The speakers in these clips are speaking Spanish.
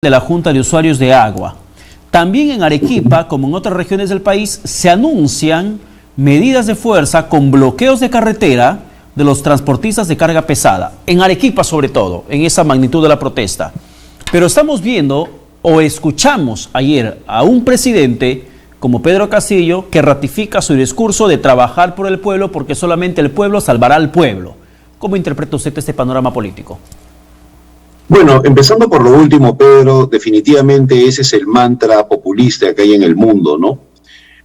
de la Junta de Usuarios de Agua. También en Arequipa, como en otras regiones del país, se anuncian medidas de fuerza con bloqueos de carretera de los transportistas de carga pesada. En Arequipa, sobre todo, en esa magnitud de la protesta. Pero estamos viendo o escuchamos ayer a un presidente como Pedro Castillo que ratifica su discurso de trabajar por el pueblo porque solamente el pueblo salvará al pueblo. ¿Cómo interpreta usted este panorama político? Bueno, empezando por lo último, Pedro, definitivamente ese es el mantra populista que hay en el mundo, ¿no?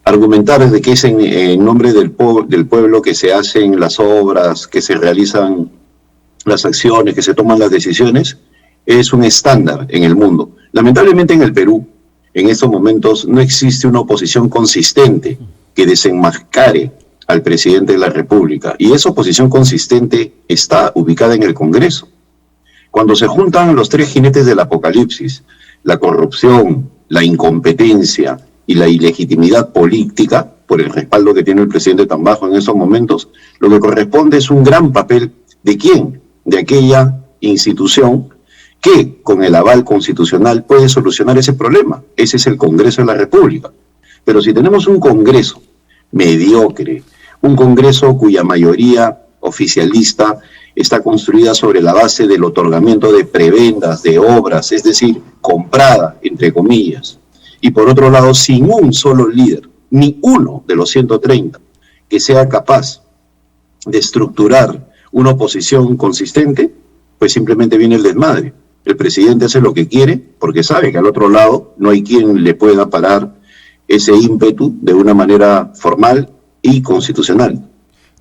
Argumentar de que es en nombre del pueblo que se hacen las obras, que se realizan las acciones, que se toman las decisiones, es un estándar en el mundo. Lamentablemente en el Perú, en estos momentos, no existe una oposición consistente que desenmascare al presidente de la República. Y esa oposición consistente está ubicada en el Congreso. Cuando se juntan los tres jinetes del apocalipsis, la corrupción, la incompetencia y la ilegitimidad política, por el respaldo que tiene el presidente tan bajo en estos momentos, lo que corresponde es un gran papel ¿de quién? De aquella institución que con el aval constitucional puede solucionar ese problema. Ese es el Congreso de la República. Pero si tenemos un Congreso mediocre, un Congreso cuya mayoría oficialista está construida sobre la base del otorgamiento de prebendas, de obras, es decir, comprada, entre comillas. Y por otro lado, sin un solo líder, ni uno de los 130, que sea capaz de estructurar una oposición consistente, pues simplemente viene el desmadre. El presidente hace lo que quiere porque sabe que al otro lado no hay quien le pueda parar ese ímpetu de una manera formal y constitucional.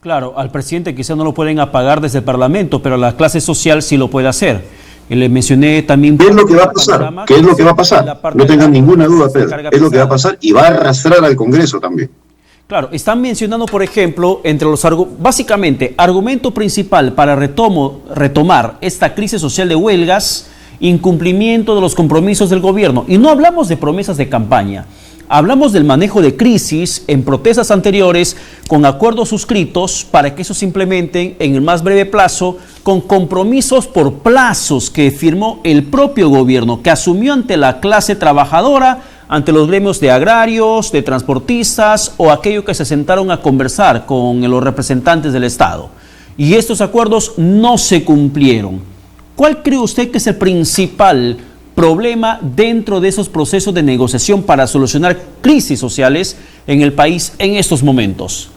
Claro, al presidente quizá no lo pueden apagar desde el Parlamento, pero a la clase social sí lo puede hacer. Y le mencioné también... ¿Qué es lo que va a pasar? ¿Qué es lo que va a pasar? No tengan ninguna duda, Pedro. Es lo que va a pasar y va a arrastrar al Congreso también. Claro, están mencionando, por ejemplo, entre los básicamente, argumento principal para retomar esta crisis social de huelgas, incumplimiento de los compromisos del gobierno. Y no hablamos de promesas de campaña. Hablamos del manejo de crisis en protestas anteriores con acuerdos suscritos para que eso se implementen en el más breve plazo con compromisos por plazos que firmó el propio gobierno, que asumió ante la clase trabajadora, ante los gremios de agrarios, de transportistas o aquellos que se sentaron a conversar con los representantes del Estado. Y estos acuerdos no se cumplieron. ¿Cuál cree usted que es el principal problema dentro de esos procesos de negociación para solucionar crisis sociales en el país en estos momentos?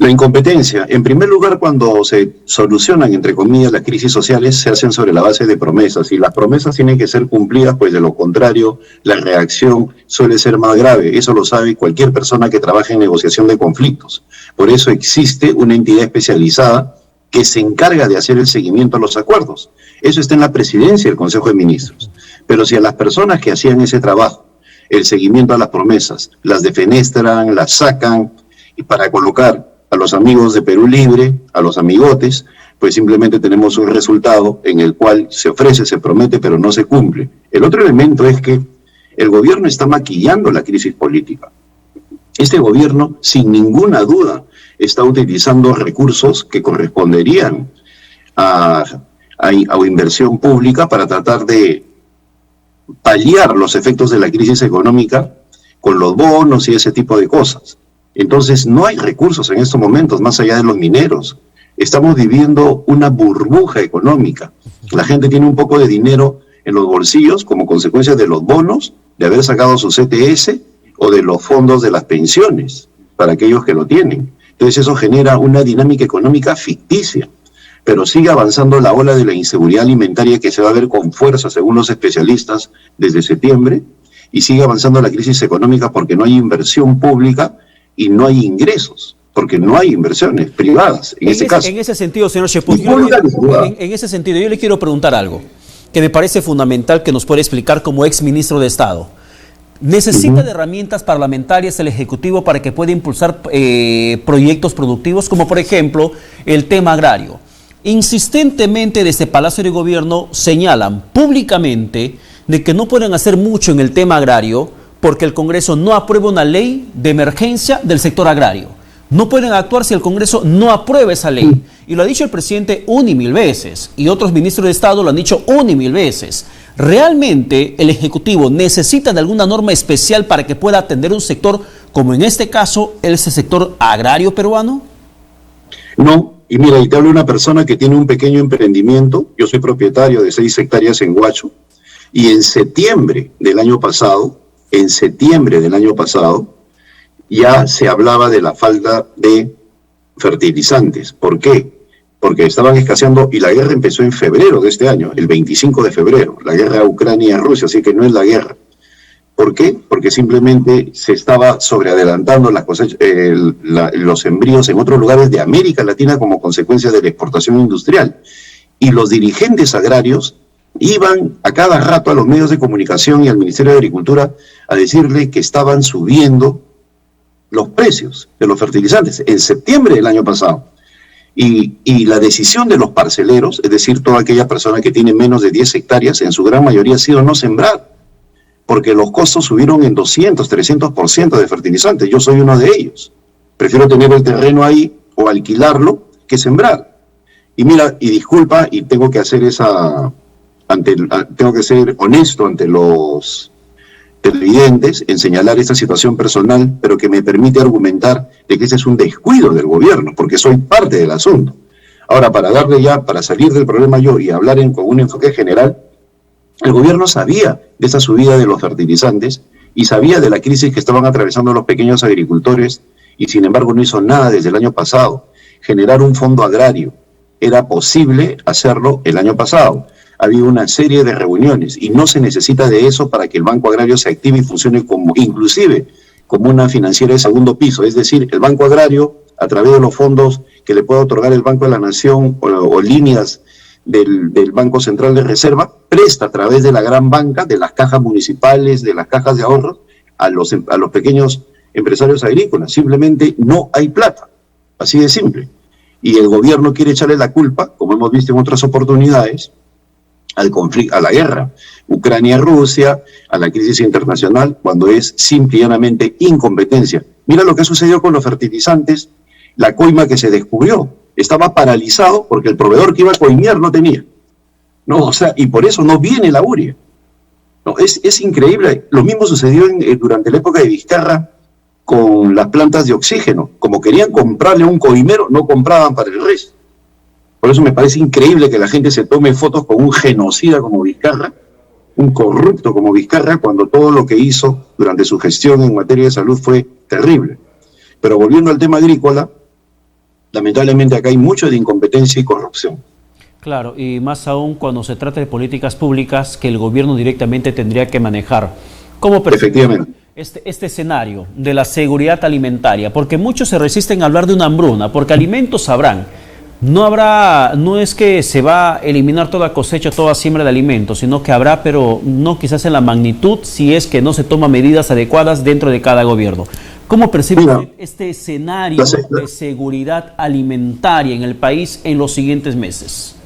La incompetencia. En primer lugar, cuando se solucionan, entre comillas, las crisis sociales, se hacen sobre la base de promesas, y las promesas tienen que ser cumplidas, pues de lo contrario, la reacción suele ser más grave. Eso lo sabe cualquier persona que trabaje en negociación de conflictos. Por eso existe una entidad especializada que se encarga de hacer el seguimiento a los acuerdos. Eso está en la presidencia del Consejo de Ministros. Pero si a las personas que hacían ese trabajo, el seguimiento a las promesas, las defenestran, las sacan, y para colocar a los amigos de Perú Libre, a los amigotes, pues simplemente tenemos un resultado en el cual se ofrece, se promete, pero no se cumple. El otro elemento es que el gobierno está maquillando la crisis política. Este gobierno, sin ninguna duda, está utilizando recursos que corresponderían a inversión pública para tratar de paliar los efectos de la crisis económica con los bonos y ese tipo de cosas. Entonces no hay recursos en estos momentos, más allá de los mineros. Estamos viviendo una burbuja económica. La gente tiene un poco de dinero en los bolsillos como consecuencia de los bonos, de haber sacado su CTS o de los fondos de las pensiones, para aquellos que lo tienen. Entonces eso genera una dinámica económica ficticia, pero sigue avanzando la ola de la inseguridad alimentaria que se va a ver con fuerza, según los especialistas, desde septiembre, y sigue avanzando la crisis económica porque no hay inversión pública y no hay ingresos, porque no hay inversiones privadas en ese caso. En ese sentido, señor Chepuz, en ese sentido yo le quiero preguntar algo que me parece fundamental que nos pueda explicar como ex ministro de Estado. ¿Necesita de herramientas parlamentarias el Ejecutivo para que pueda impulsar proyectos productivos, como por ejemplo el tema agrario? Insistentemente desde Palacio de Gobierno señalan públicamente de que no pueden hacer mucho en el tema agrario porque el Congreso no aprueba una ley de emergencia del sector agrario. No pueden actuar si el Congreso no aprueba esa ley. Y lo ha dicho el presidente una y mil veces, y otros ministros de Estado lo han dicho una y mil veces. ¿Realmente el Ejecutivo necesita de alguna norma especial para que pueda atender un sector, como en este caso, ese sector agrario peruano? No, y mira, y te hablo de una persona que tiene un pequeño emprendimiento. Yo soy propietario de 6 hectáreas en Huacho, y en septiembre del año pasado, ya se hablaba de la falta de fertilizantes. ¿Por qué? Porque estaban escaseando, y la guerra empezó en febrero de este año, el 25 de febrero, la guerra Ucrania-Rusia, así que no es la guerra. ¿Por qué? Porque simplemente se estaba sobreadelantando las cosechas, los sembríos en otros lugares de América Latina como consecuencia de la exportación industrial. Y los dirigentes agrarios iban a cada rato a los medios de comunicación y al Ministerio de Agricultura a decirle que estaban subiendo los precios de los fertilizantes en septiembre del año pasado. Y la decisión de los parceleros, es decir, toda aquella persona que tiene menos de 10 hectáreas, en su gran mayoría ha sido no sembrar, porque los costos subieron en 200, 300% de fertilizantes. Yo soy uno de ellos. Prefiero tener el terreno ahí o alquilarlo que sembrar. Y mira, y disculpa, y tengo que hacer tengo que ser honesto ante los televidentes en señalar esta situación personal, pero que me permite argumentar de que ese es un descuido del gobierno, porque soy parte del asunto. Ahora, para salir del problema yo y hablar con un enfoque general, el gobierno sabía de esa subida de los fertilizantes y sabía de la crisis que estaban atravesando los pequeños agricultores, y sin embargo no hizo nada desde el año pasado. Generar un fondo agrario era posible hacerlo el año pasado. Había una serie de reuniones y no se necesita de eso para que el Banco Agrario se active y funcione inclusive como una financiera de segundo piso. Es decir, el Banco Agrario, a través de los fondos que le pueda otorgar el Banco de la Nación o líneas del Banco Central de Reserva, presta a través de la gran banca, de las cajas municipales, de las cajas de ahorros, a los pequeños empresarios agrícolas. Simplemente no hay plata, así de simple. Y el gobierno quiere echarle la culpa, como hemos visto en otras oportunidades, al conflicto, a la guerra, Ucrania-Rusia, a la crisis internacional, cuando es simple y llanamente incompetencia. Mira lo que sucedió con los fertilizantes, la coima que se descubrió, estaba paralizado porque el proveedor que iba a coimear no tenía. No, o sea, y por eso no viene la urea. No, es increíble. Lo mismo sucedió durante la época de Vizcarra con las plantas de oxígeno. Como querían comprarle a un coimero, no compraban para el resto. Por eso me parece increíble que la gente se tome fotos con un genocida como Vizcarra, un corrupto como Vizcarra, cuando todo lo que hizo durante su gestión en materia de salud fue terrible. Pero volviendo al tema agrícola, lamentablemente acá hay mucho de incompetencia y corrupción. Claro, y más aún cuando se trata de políticas públicas que el gobierno directamente tendría que manejar. ¿Cómo percibir este escenario de la seguridad alimentaria? Porque muchos se resisten a hablar de una hambruna, porque alimentos habrán. No es que se va a eliminar toda cosecha, toda siembra de alimentos, sino que habrá, pero no quizás en la magnitud, si es que no se toman medidas adecuadas dentro de cada gobierno. ¿Cómo percibe este escenario de seguridad alimentaria en el país en los siguientes meses?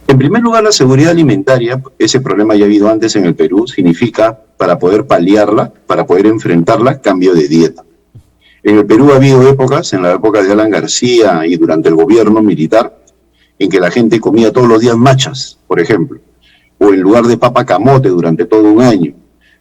En primer lugar, la seguridad alimentaria, ese problema ya ha habido antes en el Perú, significa, para poder paliarla, para poder enfrentarla, cambio de dieta. En el Perú ha habido épocas, en la época de Alan García y durante el gobierno militar, en que la gente comía todos los días machas, por ejemplo, o en lugar de papa camote durante todo un año,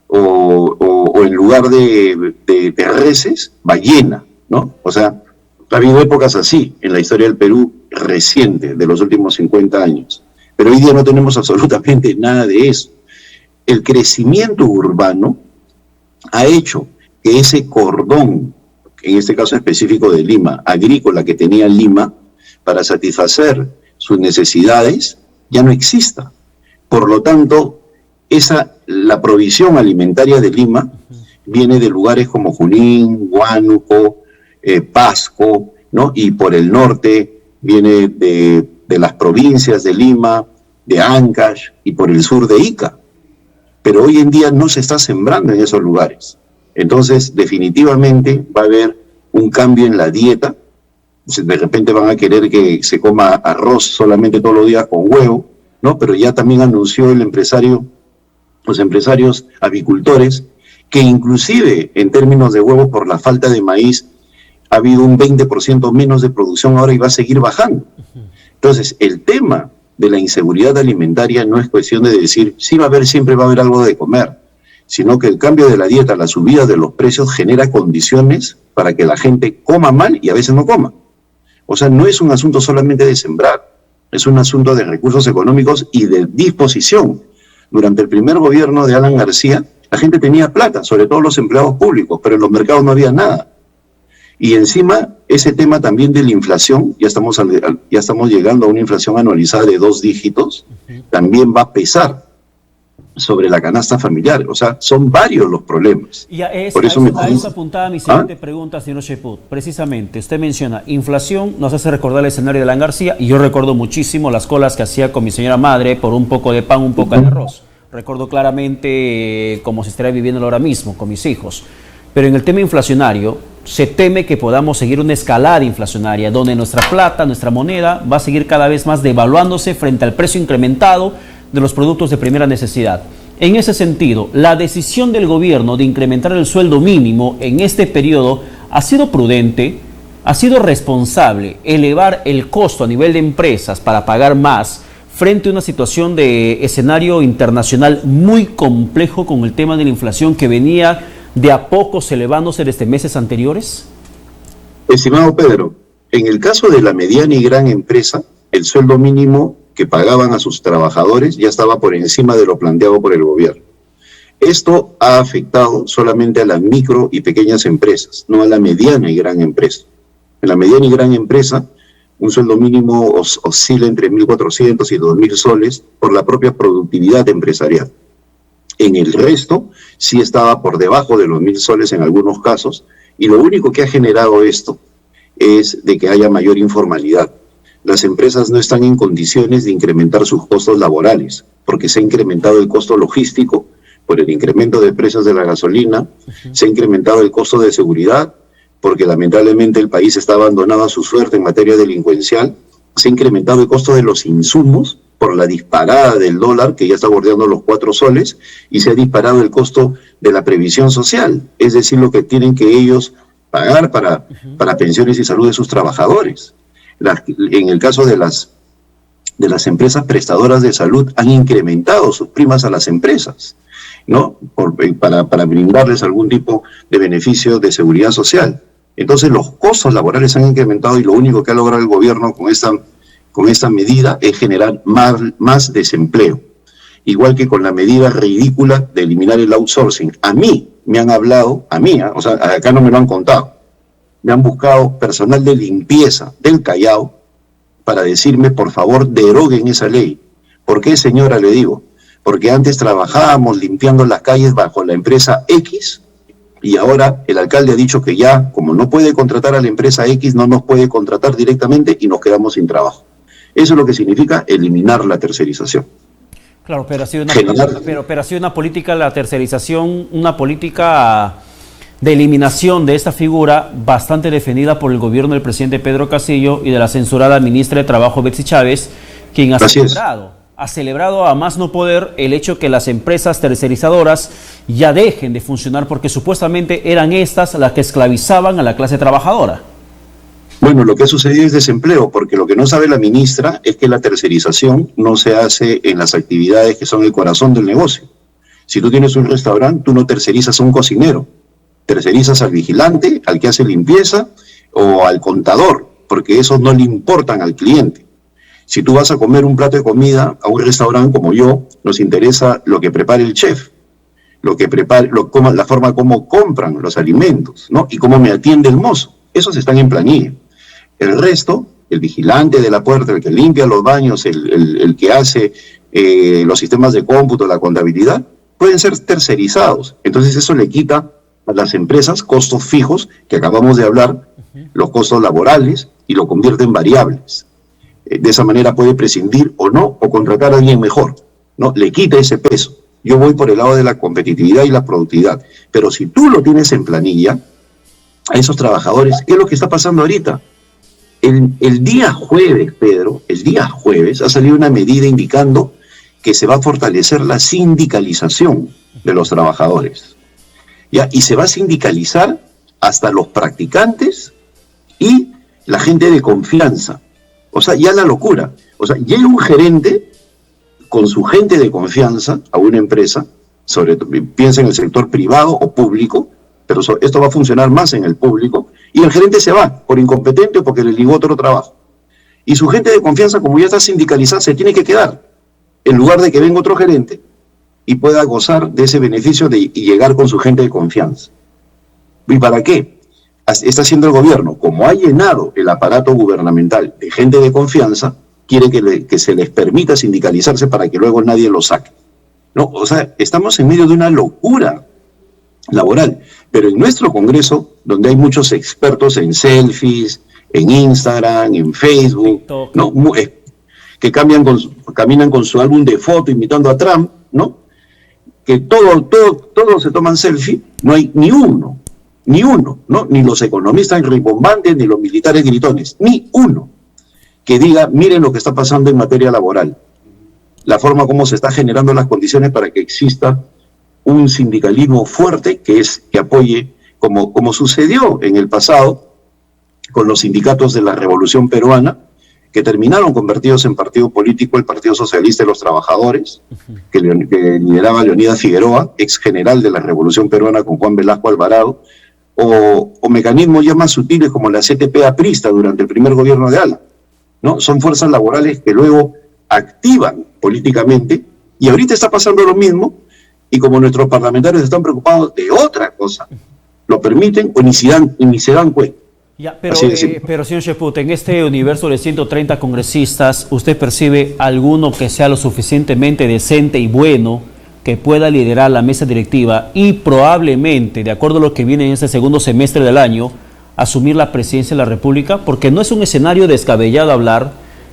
o en lugar de reses, ballena, ¿no? O sea, ha habido épocas así en la historia del Perú reciente, de los últimos 50 años. Pero hoy día no tenemos absolutamente nada de eso. El crecimiento urbano ha hecho que ese cordón, en este caso específico de Lima, agrícola que tenía Lima, para satisfacer sus necesidades, ya no exista. Por lo tanto, la provisión alimentaria de Lima viene de lugares como Junín, Huánuco, Pasco, ¿no? Y por el norte viene de las provincias de Lima, de Ancash y por el sur de Ica. Pero hoy en día no se está sembrando en esos lugares. Entonces, definitivamente va a haber un cambio en la dieta. De repente van a querer que se coma arroz solamente todos los días con huevo, ¿no? Pero ya también anunció los empresarios avicultores, que inclusive en términos de huevos por la falta de maíz ha habido un 20% menos de producción ahora y va a seguir bajando. Entonces, el tema de la inseguridad alimentaria no es cuestión de decir, sí va a haber, siempre va a haber algo de comer, sino que el cambio de la dieta, la subida de los precios genera condiciones para que la gente coma mal y a veces no coma. O sea, no es un asunto solamente de sembrar, es un asunto de recursos económicos y de disposición. Durante el primer gobierno de Alan García, la gente tenía plata, sobre todo los empleados públicos, pero en los mercados no había nada. Y encima, ese tema también de la inflación, ya estamos llegando a una inflación anualizada de 2 dígitos, también va a pesar sobre la canasta familiar. O sea, son varios los problemas. Y a eso apuntaba mi siguiente pregunta, señor Cheput. Precisamente, usted menciona inflación, nos hace recordar el escenario de Alan García, y yo recuerdo muchísimo las colas que hacía con mi señora madre por un poco de pan, un poco de arroz. Recuerdo claramente cómo se estaría viviendo ahora mismo con mis hijos. Pero en el tema inflacionario, se teme que podamos seguir una escalada inflacionaria, donde nuestra plata, nuestra moneda, va a seguir cada vez más devaluándose frente al precio incrementado de los productos de primera necesidad. En ese sentido, la decisión del gobierno de incrementar el sueldo mínimo en este periodo ha sido prudente, ha sido responsable. Elevar el costo a nivel de empresas para pagar más frente a una situación de escenario internacional muy complejo con el tema de la inflación que venía de a poco elevándose desde meses anteriores. Estimado Pedro, en el caso de la mediana y gran empresa, el sueldo mínimo que pagaban a sus trabajadores ya estaba por encima de lo planteado por el gobierno. Esto ha afectado solamente a las micro y pequeñas empresas, no a la mediana y gran empresa. En la mediana y gran empresa, un sueldo mínimo oscila entre 1.400 y 2.000 soles por la propia productividad empresarial. En el resto, sí estaba por debajo de los 1.000 soles en algunos casos, y lo único que ha generado esto es de que haya mayor informalidad. Las empresas no están en condiciones de incrementar sus costos laborales, porque se ha incrementado el costo logístico por el incremento de precios de la gasolina, se ha incrementado el costo de seguridad, porque lamentablemente el país está abandonado a su suerte en materia delincuencial, se ha incrementado el costo de los insumos por la disparada del dólar, que ya está bordeando los 4 soles, y se ha disparado el costo de la previsión social, es decir, lo que tienen que ellos pagar para pensiones y salud de sus trabajadores. En el caso de las empresas prestadoras de salud, han incrementado sus primas a las empresas, ¿no? Para brindarles algún tipo de beneficio de seguridad social. Entonces los costos laborales han incrementado, y lo único que ha logrado el gobierno con esta medida es generar más desempleo. Igual que con la medida ridícula de eliminar el outsourcing. A mí me han hablado, o sea, acá no me lo han contado, me han buscado personal de limpieza del Callao para decirme, por favor, deroguen esa ley. ¿Por qué, señora? Le digo, porque antes trabajábamos limpiando las calles bajo la empresa X, y ahora el alcalde ha dicho que ya, como no puede contratar a la empresa X, no nos puede contratar directamente y nos quedamos sin trabajo. Eso es lo que significa eliminar la tercerización. Claro, pero ha sido una política, la tercerización, una política de eliminación de esta figura bastante defendida por el gobierno del presidente Pedro Castillo y de la censurada ministra de Trabajo Betsy Chávez, quien ha celebrado a más no poder el hecho que las empresas tercerizadoras ya dejen de funcionar, porque supuestamente eran estas las que esclavizaban a la clase trabajadora. Bueno, lo que ha sucedido es desempleo, porque lo que no sabe la ministra es que la tercerización no se hace en las actividades que son el corazón del negocio. Si tú tienes un restaurante, tú no tercerizas a un cocinero, tercerizas al vigilante, al que hace limpieza o al contador, porque esos no le importan al cliente. Si tú vas a comer un plato de comida a un restaurante como yo, nos interesa lo que prepare el chef, la forma como compran los alimentos, ¿no? Y cómo me atiende el mozo. Esos están en planilla. El resto, el vigilante de la puerta, el que limpia los baños, el que hace los sistemas de cómputo, la contabilidad, pueden ser tercerizados. Entonces eso le quita a las empresas costos fijos, que acabamos de hablar, los costos laborales, y lo convierte en variables. De esa manera puede prescindir o no, o contratar a alguien mejor, ¿no? Le quita ese peso. Yo voy por el lado de la competitividad y la productividad. Pero si tú lo tienes en planilla, a esos trabajadores, ¿qué es lo que está pasando ahorita? El día jueves, Pedro, el día jueves ha salido una medida indicando que se va a fortalecer la sindicalización de los trabajadores, ¿ya? Y se va a sindicalizar hasta los practicantes y la gente de confianza. O sea, ya la locura. O sea, llega un gerente con su gente de confianza a una empresa, piensa en el sector privado o público, pero esto va a funcionar más en el público, y el gerente se va por incompetente o porque le ligó otro trabajo. Y su gente de confianza, como ya está sindicalizada, se tiene que quedar, en lugar de que venga otro gerente y pueda gozar de ese beneficio y llegar con su gente de confianza. ¿Y para qué? Está haciendo el gobierno, como ha llenado el aparato gubernamental de gente de confianza, quiere que se les permita sindicalizarse para que luego nadie lo saque. No, o sea, estamos en medio de una locura laboral, pero en nuestro Congreso, donde hay muchos expertos en selfies, en Instagram, en Facebook, ¿no? Que caminan con su álbum de foto imitando a Trump, ¿no? Que todos se toman selfie, no hay ni uno, ¿no? Ni los economistas rimbombantes, ni los militares gritones, ni uno que diga, miren lo que está pasando en materia laboral, la forma como se está generando las condiciones para que exista un sindicalismo fuerte que apoye, como sucedió en el pasado con los sindicatos de la Revolución Peruana, que terminaron convertidos en partido político, el Partido Socialista de los Trabajadores, que lideraba Leonidas Figueroa, ex general de la Revolución Peruana con Juan Velasco Alvarado, o mecanismos ya más sutiles como la CTP aprista durante el primer gobierno de Ala, ¿no? Son fuerzas laborales que luego activan políticamente, y ahorita está pasando lo mismo, y como nuestros parlamentarios están preocupados de otra cosa, lo permiten o ni se dan cuenta. Ya, pero señor Cheput, en este universo de 130 congresistas, ¿usted percibe alguno que sea lo suficientemente decente y bueno que pueda liderar la mesa directiva y probablemente, de acuerdo a lo que viene en este segundo semestre del año, asumir la presidencia de la República? Porque no es un escenario descabellado hablar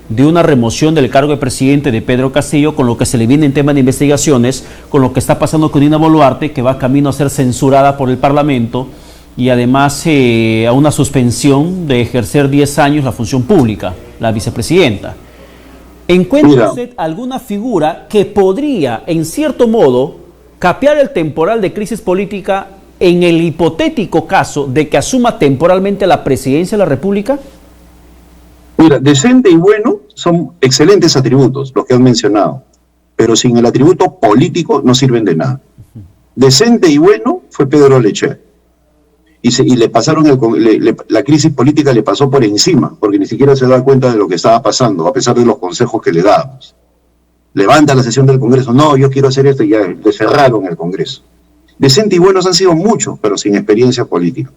de una remoción del cargo de presidente de Pedro Castillo, con lo que se le viene en tema de investigaciones, con lo que está pasando con Dina Boluarte, que va camino a ser censurada por el Parlamento, y además a una suspensión de ejercer 10 años la función pública, la vicepresidenta. ¿Encuentra usted alguna figura que podría, en cierto modo, capear el temporal de crisis política en el hipotético caso de que asuma temporalmente la presidencia de la República? Mira, decente y bueno son excelentes atributos, los que han mencionado, pero sin el atributo político no sirven de nada. Decente y bueno fue Pedro Lechea. Y le pasaron la crisis política le pasó por encima, porque ni siquiera se da cuenta de lo que estaba pasando, a pesar de los consejos que le dábamos. Levanta la sesión del Congreso, no, yo quiero hacer esto, y ya le cerraron el Congreso. Decente y buenos han sido muchos, pero sin experiencia política.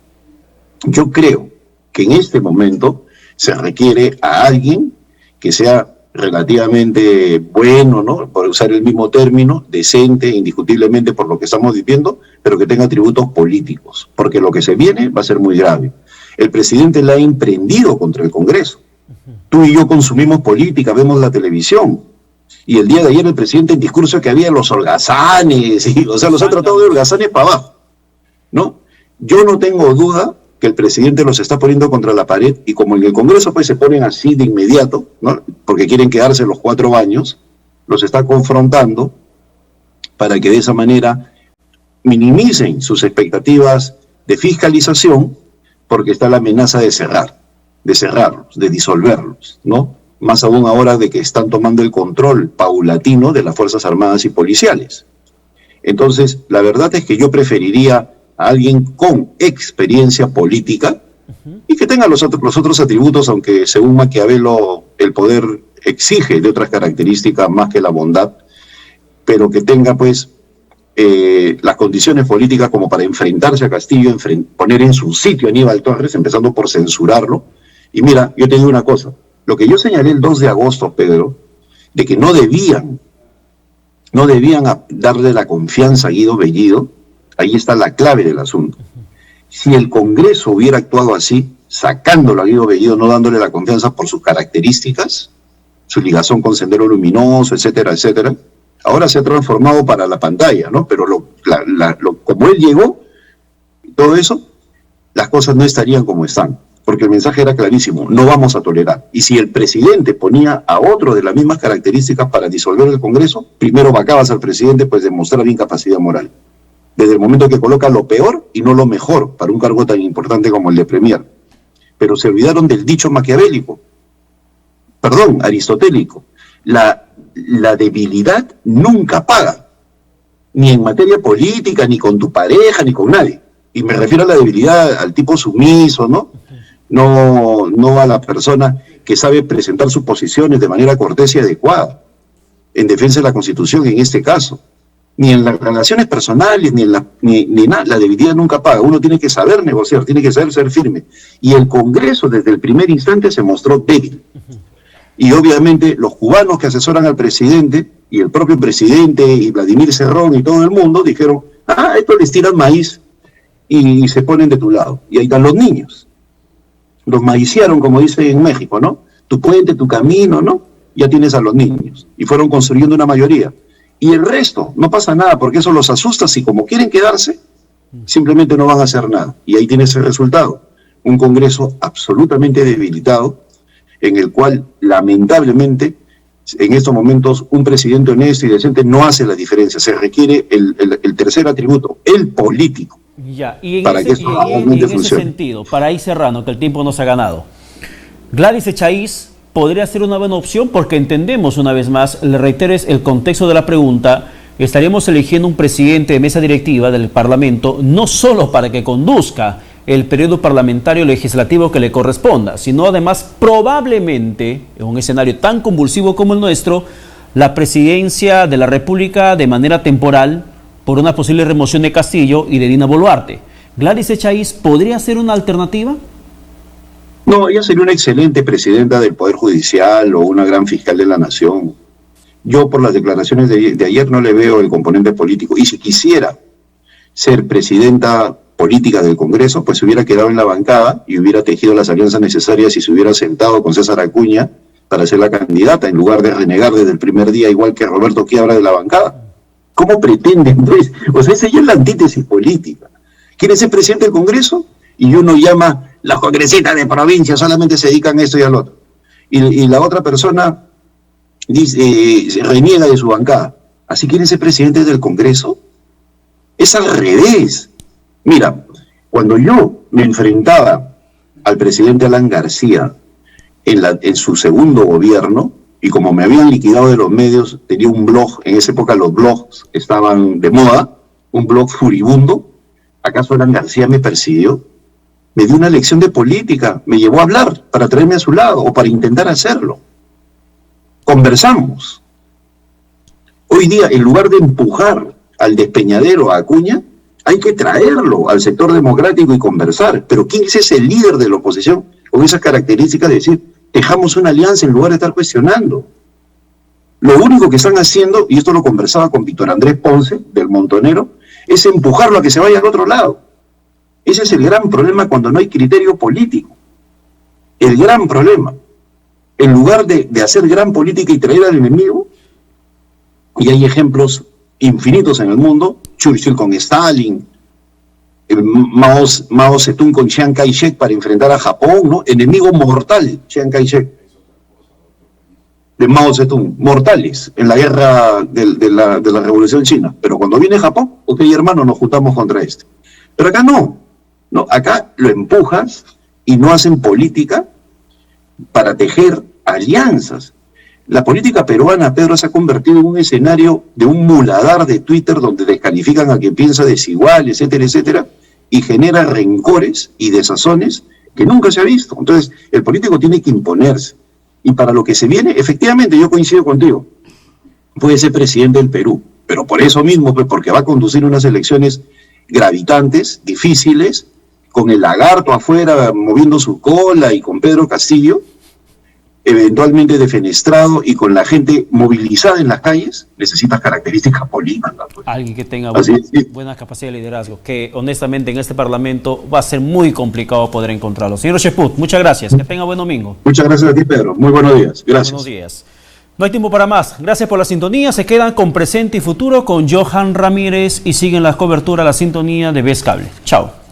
Yo creo que en este momento se requiere a alguien que sea relativamente bueno, ¿no? Por usar el mismo término, decente, indiscutiblemente por lo que estamos viviendo, pero que tenga atributos políticos, porque lo que se viene va a ser muy grave. El presidente la ha emprendido contra el Congreso. Tú y yo consumimos política, vemos la televisión, y el día de ayer el presidente en discurso que había los holgazanes, o sea, los ha tratado de holgazanes para abajo, ¿no? Yo no tengo duda que el presidente los está poniendo contra la pared, y como en el Congreso pues se ponen así de inmediato, ¿no? Porque quieren quedarse los 4 años, los está confrontando para que de esa manera minimicen sus expectativas de fiscalización, porque está la amenaza de cerrarlos, de disolverlos, ¿no? Más aún ahora de que están tomando el control paulatino de las Fuerzas Armadas y Policiales. Entonces, la verdad es que yo preferiría a alguien con experiencia política y que tenga los otros atributos, aunque según Maquiavelo el poder exige de otras características más que la bondad, pero que tenga pues las condiciones políticas como para enfrentarse a Castillo, poner en su sitio a Aníbal Torres, empezando por censurarlo. Y mira, yo te digo una cosa, lo que yo señalé el 2 de agosto, Pedro, de que no debían darle la confianza a Guido Bellido, ahí está la clave del asunto. Si el Congreso hubiera actuado así, sacándolo a Guido Bellido, no dándole la confianza por sus características, su ligación con Sendero Luminoso, etcétera, etcétera, ahora se ha transformado para la pantalla, ¿no? Pero como él llegó, todo eso, las cosas no estarían como están, porque el mensaje era clarísimo, no vamos a tolerar. Y si el presidente ponía a otro de las mismas características para disolver el Congreso, primero vacabas al presidente pues de mostrar incapacidad moral. Desde el momento que coloca lo peor y no lo mejor para un cargo tan importante como el de Premier. Pero se olvidaron del dicho maquiavélico. perdón, aristotélico. La debilidad nunca paga, ni en materia política, ni con tu pareja, ni con nadie. Y me refiero a la debilidad al tipo sumiso, ¿no? No a la persona que sabe presentar sus posiciones de manera cortés y adecuada, en defensa de la Constitución en este caso. Ni en las relaciones personales, ni nada, la debilidad nunca paga. Uno tiene que saber negociar, tiene que saber ser firme. Y el Congreso desde el primer instante se mostró débil. Y obviamente los cubanos que asesoran al presidente, y el propio presidente, y Vladimir Cerrón, y todo el mundo, dijeron, esto les tiran maíz, y se ponen de tu lado. Y ahí están los niños. Los maiciaron, como dicen en México, ¿no? Tu puente, tu camino, ¿no? Ya tienes a los niños. Y fueron construyendo una mayoría. Y el resto, no pasa nada, porque eso los asusta. Si como quieren quedarse, simplemente no van a hacer nada. Y ahí tienes el resultado. Un Congreso absolutamente debilitado, en el cual, lamentablemente, en estos momentos, un presidente honesto y decente no hace la diferencia. Se requiere el tercer atributo, el político. Ya, y en ese sentido, para ir cerrando, que el tiempo nos ha ganado, Gladys Echaíz podría ser una buena opción, porque entendemos una vez más, le reitero el contexto de la pregunta, estaríamos eligiendo un presidente de mesa directiva del Parlamento, no solo para que conduzca el periodo parlamentario legislativo que le corresponda, sino además probablemente, en un escenario tan convulsivo como el nuestro, la presidencia de la República de manera temporal por una posible remoción de Castillo y de Dina Boluarte. ¿Gladys Echaíz podría ser una alternativa? No, ella sería una excelente presidenta del Poder Judicial o una gran fiscal de la Nación. Yo, por las declaraciones de ayer, no le veo el componente político. Y si quisiera ser presidenta política del Congreso, pues se hubiera quedado en la bancada y hubiera tejido las alianzas necesarias y se hubiera sentado con César Acuña para ser la candidata, en lugar de renegar desde el primer día, igual que Roberto Quiabra de la bancada. ¿Cómo pretenden, pues? O sea, esa ya es la antítesis política. ¿Quiere ser presidente del Congreso? Y uno llama, las congresistas de provincia solamente se dedican a esto y al otro. Y la otra persona dice, reniega de su bancada. ¿Así quieren ser presidentes del Congreso? Es al revés. Mira, cuando yo me enfrentaba al presidente Alan García en su segundo gobierno, y como me habían liquidado de los medios, tenía un blog, en esa época los blogs estaban de moda, un blog furibundo. ¿Acaso Alan García me persiguió? Me dio una lección de política, me llevó a hablar para traerme a su lado o para intentar hacerlo. Conversamos. Hoy día, en lugar de empujar al despeñadero, a Acuña, hay que traerlo al sector democrático y conversar. Pero ¿quién es ese líder de la oposición con esas características de decir, dejamos una alianza en lugar de estar cuestionando? Lo único que están haciendo, y esto lo conversaba con Víctor Andrés Ponce, del Montonero, es empujarlo a que se vaya al otro lado. Ese es el gran problema cuando no hay criterio político. El gran problema. En lugar de hacer gran política y traer al enemigo, y hay ejemplos infinitos en el mundo, Churchill con Stalin, Mao Zedong con Chiang Kai-shek para enfrentar a Japón, ¿no? Enemigo mortal, Chiang Kai-shek, de Mao Zedong, mortales en la guerra de la Revolución China. Pero cuando viene Japón, ok, hermano, nos juntamos contra este. Pero acá no, acá lo empujas y no hacen política para tejer alianzas. La política peruana, Pedro, se ha convertido en un escenario de un muladar de Twitter donde descalifican a quien piensa desigual, etcétera, etcétera, y genera rencores y desazones que nunca se ha visto. Entonces, el político tiene que imponerse. Y para lo que se viene, efectivamente, yo coincido contigo, puede ser presidente del Perú, pero por eso mismo, pues, porque va a conducir unas elecciones gravitantes, difíciles, con el lagarto afuera moviendo su cola y con Pedro Castillo, eventualmente defenestrado y con la gente movilizada en las calles, necesitas características políticas. Pues. Alguien que tenga buena capacidad de liderazgo, que honestamente en este Parlamento va a ser muy complicado poder encontrarlo. Señor Cheput, muchas gracias, que tenga buen domingo. Muchas gracias a ti, Pedro, muy buenos días, gracias. Buenos días. No hay tiempo para más, gracias por la sintonía, se quedan con Presente y Futuro con Johan Ramírez y siguen la cobertura, la sintonía de Vez Cable. Chao.